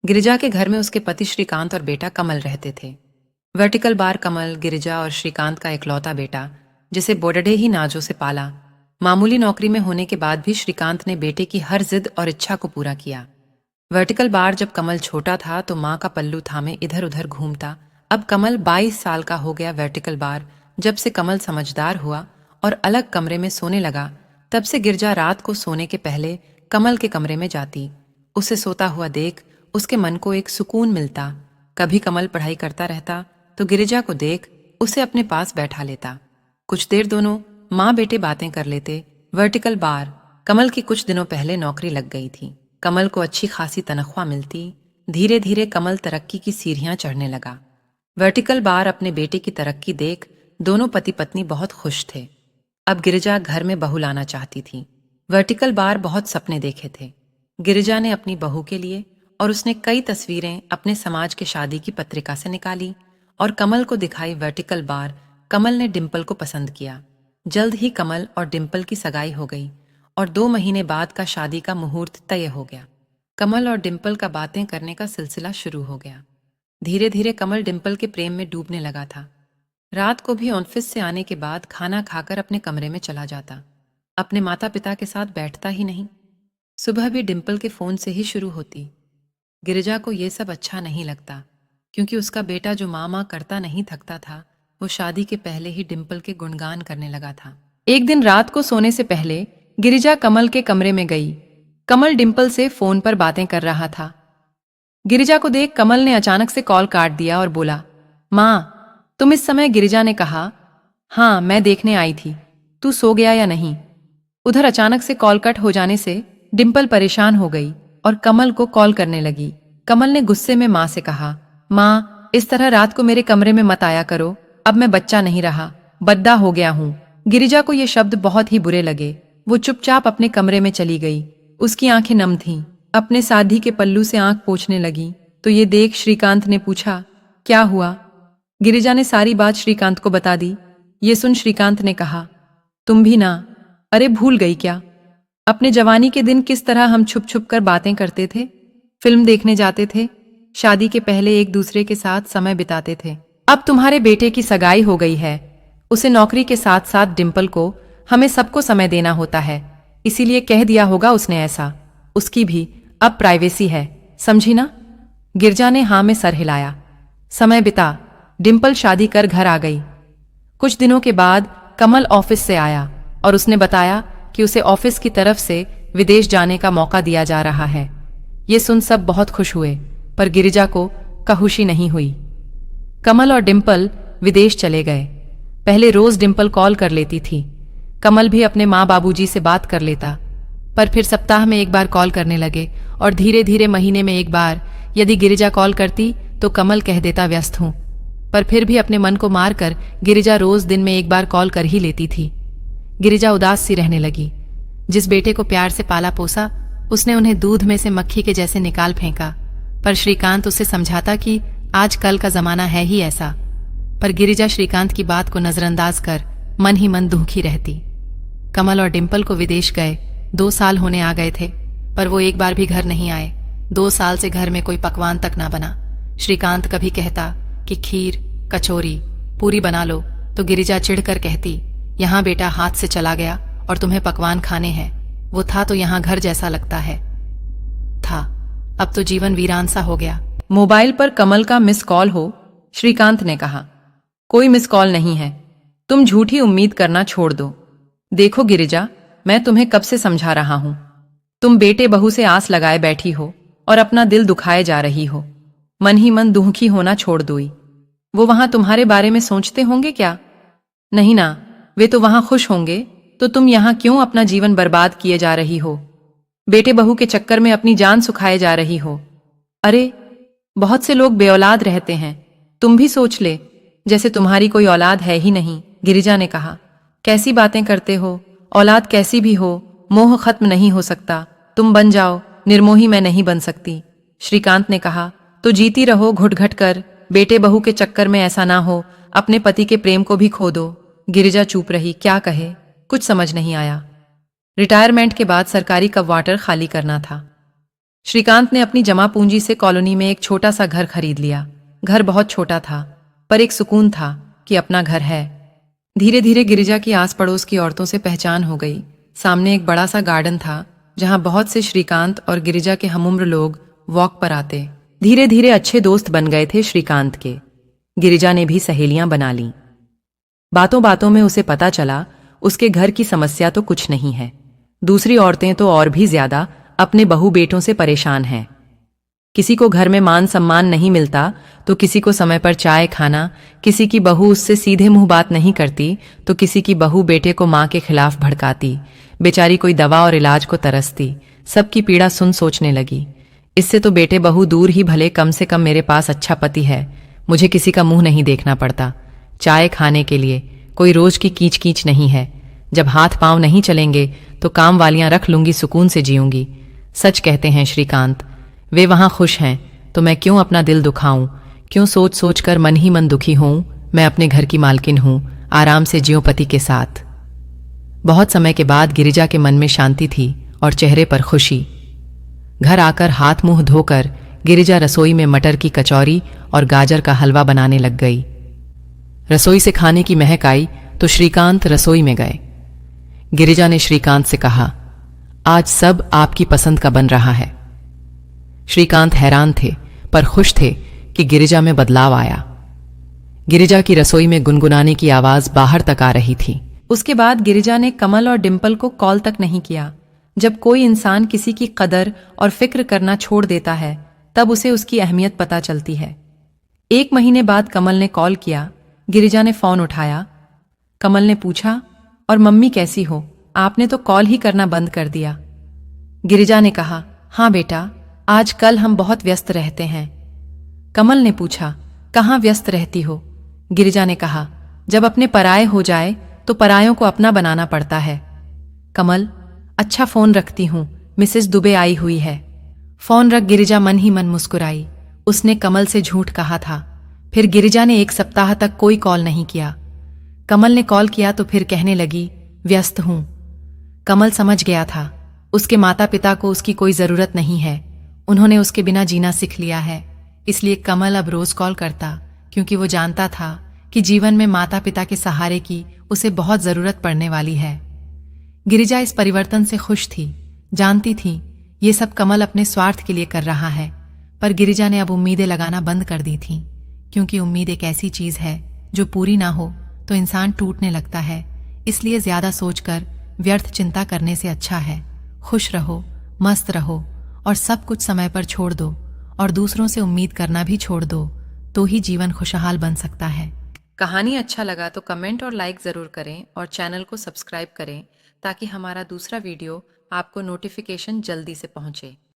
गिरिजा के घर में उसके पति श्रीकांत और बेटा कमल रहते थे। वर्टिकल बार कमल गिरिजा और श्रीकांत का इकलौता बेटा, जिसे बड़े ही नाजों से पाला। मामूली नौकरी में होने के बाद भी श्रीकांत ने बेटे की हर जिद और इच्छा को पूरा किया। वर्टिकल बार जब कमल छोटा था तो माँ का पल्लू थामे इधर उधर घूमता। अब कमल 22 साल का हो गया। वर्टिकल बार जब से कमल समझदार हुआ और अलग कमरे में सोने लगा, तब से गिरजा रात को सोने के पहले कमल के कमरे में जाती। उसे सोता हुआ देख उसके मन को एक सुकून मिलता। कभी कमल पढ़ाई करता रहता तो गिरिजा को देख उसे अपने पास बैठा लेता। कुछ देर दोनों माँ बेटे बातें कर लेते। वर्टिकल बार कमल की कुछ दिनों पहले नौकरी लग गई थी। कमल को अच्छी खासी तनख्वाह मिलती। धीरे धीरे कमल तरक्की की सीढ़ियां चढ़ने लगा। वर्टिकल बार अपने बेटे की तरक्की देख दोनों पति पत्नी बहुत खुश थे। अब गिरिजा घर में बहू लाना चाहती थी। वर्टिकल बार बहुत सपने देखे थे गिरिजा ने अपनी बहू के लिए, और उसने कई तस्वीरें अपने समाज के शादी की पत्रिका से निकाली और कमल को दिखाई। वर्टिकल बार कमल ने डिम्पल को पसंद किया। जल्द ही कमल और डिम्पल की सगाई हो गई और 2 महीने बाद का शादी का मुहूर्त तय हो गया। कमल और डिम्पल का बातें करने का सिलसिला शुरू हो गया। धीरे धीरे कमल डिम्पल के प्रेम में डूबने लगा था। रात को भी ऑफिस से आने के बाद खाना खाकर अपने कमरे में चला जाता। अपने माता पिता के साथ बैठता ही नहीं। सुबह भी डिम्पल के फोन से ही शुरू होती। गिरिजा को ये सब अच्छा नहीं लगता, क्योंकि उसका बेटा जो माँ करता नहीं थकता था, वो शादी के पहले ही डिम्पल के गुणगान करने लगा था। एक दिन रात को सोने से पहले गिरिजा कमल के कमरे में गई। कमल डिम्पल से फोन पर बातें कर रहा था। गिरिजा को देख कमल ने अचानक से कॉल काट दिया और बोला, माँ तुम इस समय? गिरिजा ने कहा, हाँ मैं देखने आई थी, तू सो गया या नहीं? उधर अचानक से कॉल कट हो जाने से डिम्पल परेशान हो गई और कमल को कॉल करने लगी। कमल ने गुस्से में माँ से कहा, माँ इस तरह रात को मेरे कमरे में मत आया करो, अब मैं बच्चा नहीं रहा, बद्दा हो गया हूँ। गिरिजा को ये शब्द बहुत ही बुरे लगे। वो चुपचाप अपने कमरे में चली गई। उसकी आंखें नम थीं। अपने साधी के पल्लू से आंख पोंछने लगी तो ये देख श्रीकांत ने पूछा, क्या हुआ? गिरिजा ने सारी बात श्रीकांत को बता दी। ये सुन श्रीकांत ने कहा, तुम भी ना? अरे भूल गई क्या? अपने जवानी के दिन किस तरह हम छुप छुप कर बातें करते थे, फिल्म देखने जाते थे, शादी के पहले एक दूसरे के साथ समय बिताते थे। अब तुम्हारे बेटे की सगाई हो गई है, उसे नौकरी के साथ साथ डिम्पल को, हमें सबको समय देना होता है, इसीलिए कह दिया होगा उसने ऐसा। उसकी भी अब प्राइवेसी है, समझी ना? गिरजा ने हाँ में सर हिलाया। समय बिता। डिम्पल शादी कर घर आ गई। कुछ दिनों के बाद कमल ऑफिस से आया और उसने बताया कि उसे ऑफिस की तरफ से विदेश जाने का मौका दिया जा रहा है। ये सुन सब बहुत खुश हुए, पर गिरिजा को खुशी नहीं हुई। कमल और डिम्पल विदेश चले गए। पहले रोज डिम्पल कॉल कर लेती थी। कमल भी अपने माँ बाबूजी से बात कर लेता, पर फिर सप्ताह में एक बार कॉल करने लगे और धीरे धीरे महीने में एक बार। यदि गिरिजा कॉल करती तो कमल कह देता व्यस्त हूं, पर फिर भी अपने मन को मारकर गिरिजा रोज दिन में एक बार कॉल कर ही लेती थी। गिरिजा उदास सी रहने लगी। जिस बेटे को प्यार से पाला पोसा, उसने उन्हें दूध में से मक्खी के जैसे निकाल फेंका। पर श्रीकांत उसे समझाता कि आज कल का जमाना है ही ऐसा। पर गिरिजा श्रीकांत की बात को नजरअंदाज कर मन ही मन दुखी रहती। कमल और डिम्पल को विदेश गए 2 साल होने आ गए थे, पर वो एक बार भी घर नहीं आए। 2 साल से घर में कोई पकवान तक ना बना। श्रीकांत कभी कहता कि खीर, कचौरी, पूरी बना लो, तो गिरिजा चिढ़कर कहती, यहाँ बेटा हाथ से चला गया और तुम्हें पकवान खाने हैं। वो था तो यहाँ घर जैसा लगता है था, अब तो जीवन वीरान सा हो गया। मोबाइल पर कमल का मिस कॉल हो। श्रीकांत ने कहा, कोई मिस कॉल नहीं है, तुम झूठी उम्मीद करना छोड़ दो। देखो गिरिजा, मैं तुम्हें कब से समझा रहा हूं। तुम बेटे बहू से आस लगाए बैठी हो और अपना दिल दुखाए जा रही हो। मन ही मन दुखी होना छोड़ दो। वो वहां तुम्हारे बारे में सोचते होंगे क्या? नहीं ना, वे तो वहां खुश होंगे। तो तुम यहां क्यों अपना जीवन बर्बाद किए जा रही हो? बेटे बहू के चक्कर में अपनी जान सुखाए जा रही हो। अरे बहुत से लोग बेऔलाद रहते हैं, तुम भी सोच ले, जैसे तुम्हारी कोई औलाद है ही नहीं। गिरिजा ने कहा, कैसी बातें करते हो? औलाद कैसी भी हो, मोह खत्म नहीं हो सकता। तुम बन जाओ, निर्मोही मैं नहीं बन सकती। श्रीकांत ने कहा, तो जीती रहो घुट घट कर। बेटे बहू के चक्कर में ऐसा ना हो, अपने पति के प्रेम को भी खो दो। गिरिजा चुप रही, क्या कहे, कुछ समझ नहीं आया। रिटायरमेंट के बाद सरकारी क्वार्टर खाली करना था। श्रीकांत ने अपनी जमा पूंजी से कॉलोनी में एक छोटा सा घर खरीद लिया। घर बहुत छोटा था, पर एक सुकून था कि अपना घर है। धीरे धीरे गिरिजा की आस पड़ोस की औरतों से पहचान हो गई। सामने एक बड़ा सा गार्डन था जहां बहुत से श्रीकांत और गिरिजा के हमउम्र लोग वॉक पर आते। धीरे धीरे अच्छे दोस्त बन गए थे श्रीकांत के। गिरिजा ने भी सहेलियां बना लीं। बातों बातों में उसे पता चला उसके घर की समस्या तो कुछ नहीं है, दूसरी औरतें तो और भी ज्यादा अपने बहू बेटों से परेशान हैं। किसी को घर में मान सम्मान नहीं मिलता तो किसी को समय पर चाय खाना, किसी की बहू उससे सीधे मुंह बात नहीं करती तो किसी की बहू बेटे को मां के खिलाफ भड़काती, बेचारी कोई दवा और इलाज को तरसती। सबकी पीड़ा सुन सोचने लगी, इससे तो बेटे बहू दूर ही भले, कम से कम मेरे पास अच्छा पति है, मुझे किसी का मुंह नहीं देखना पड़ता। चाय खाने के लिए कोई रोज की कीच कीच नहीं है। जब हाथ पांव नहीं चलेंगे तो काम वालियां रख लूंगी, सुकून से जीऊंगी। सच कहते हैं श्रीकांत, वे वहां खुश हैं तो मैं क्यों अपना दिल दुखाऊं, क्यों सोच सोच कर मन ही मन दुखी होऊं। मैं अपने घर की मालकिन हूं, आराम से जियो पति के साथ। बहुत समय के बाद गिरिजा के मन में शांति थी और चेहरे पर खुशी। घर आकर हाथ मुंह धोकर गिरिजा रसोई में मटर की कचौरी और गाजर का हलवा बनाने लग गई। रसोई से खाने की महक आई तो श्रीकांत रसोई में गए। गिरिजा ने श्रीकांत से कहा, आज सब आपकी पसंद का बन रहा है। श्रीकांत हैरान थे पर खुश थे कि गिरिजा में बदलाव आया। गिरिजा की रसोई में गुनगुनाने की आवाज बाहर तक आ रही थी। उसके बाद गिरिजा ने कमल और डिंपल को कॉल तक नहीं किया। जब कोई इंसान किसी की कदर और फिक्र करना छोड़ देता है तब उसे उसकी अहमियत पता चलती है। 1 महीने बाद कमल ने कॉल किया। गिरिजा ने फोन उठाया। कमल ने पूछा, और मम्मी कैसी हो? आपने तो कॉल ही करना बंद कर दिया। गिरिजा ने कहा, हाँ बेटा, आजकल हम बहुत व्यस्त रहते हैं। कमल ने पूछा, कहाँ व्यस्त रहती हो? गिरिजा ने कहा, जब अपने पराये हो जाए तो परायों को अपना बनाना पड़ता है। कमल, अच्छा फोन रखती हूं, मिसेस दुबे आई हुई है। फोन रख गिरिजा मन ही मन मुस्कुराई। उसने कमल से झूठ कहा था। फिर गिरिजा ने 1 सप्ताह तक कोई कॉल नहीं किया। कमल ने कॉल किया तो फिर कहने लगी, व्यस्त हूं। कमल समझ गया था उसके माता पिता को उसकी कोई जरूरत नहीं है, उन्होंने उसके बिना जीना सीख लिया है। इसलिए कमल अब रोज कॉल करता, क्योंकि वो जानता था कि जीवन में माता पिता के सहारे की उसे बहुत जरूरत पड़ने वाली है। गिरिजा इस परिवर्तन से खुश थी, जानती थी ये सब कमल अपने स्वार्थ के लिए कर रहा है। पर गिरिजा ने अब उम्मीदें लगाना बंद कर दी थीं, क्योंकि उम्मीद एक ऐसी चीज है जो पूरी ना हो तो इंसान टूटने लगता है। इसलिए ज्यादा सोचकर व्यर्थ चिंता करने से अच्छा है खुश रहो, मस्त रहो और सब कुछ समय पर छोड़ दो और दूसरों से उम्मीद करना भी छोड़ दो, तो ही जीवन खुशहाल बन सकता है। कहानी अच्छा लगा तो कमेंट और लाइक जरूर करें और चैनल को सब्सक्राइब करें ताकि हमारा दूसरा वीडियो आपको नोटिफिकेशन जल्दी से पहुंचे।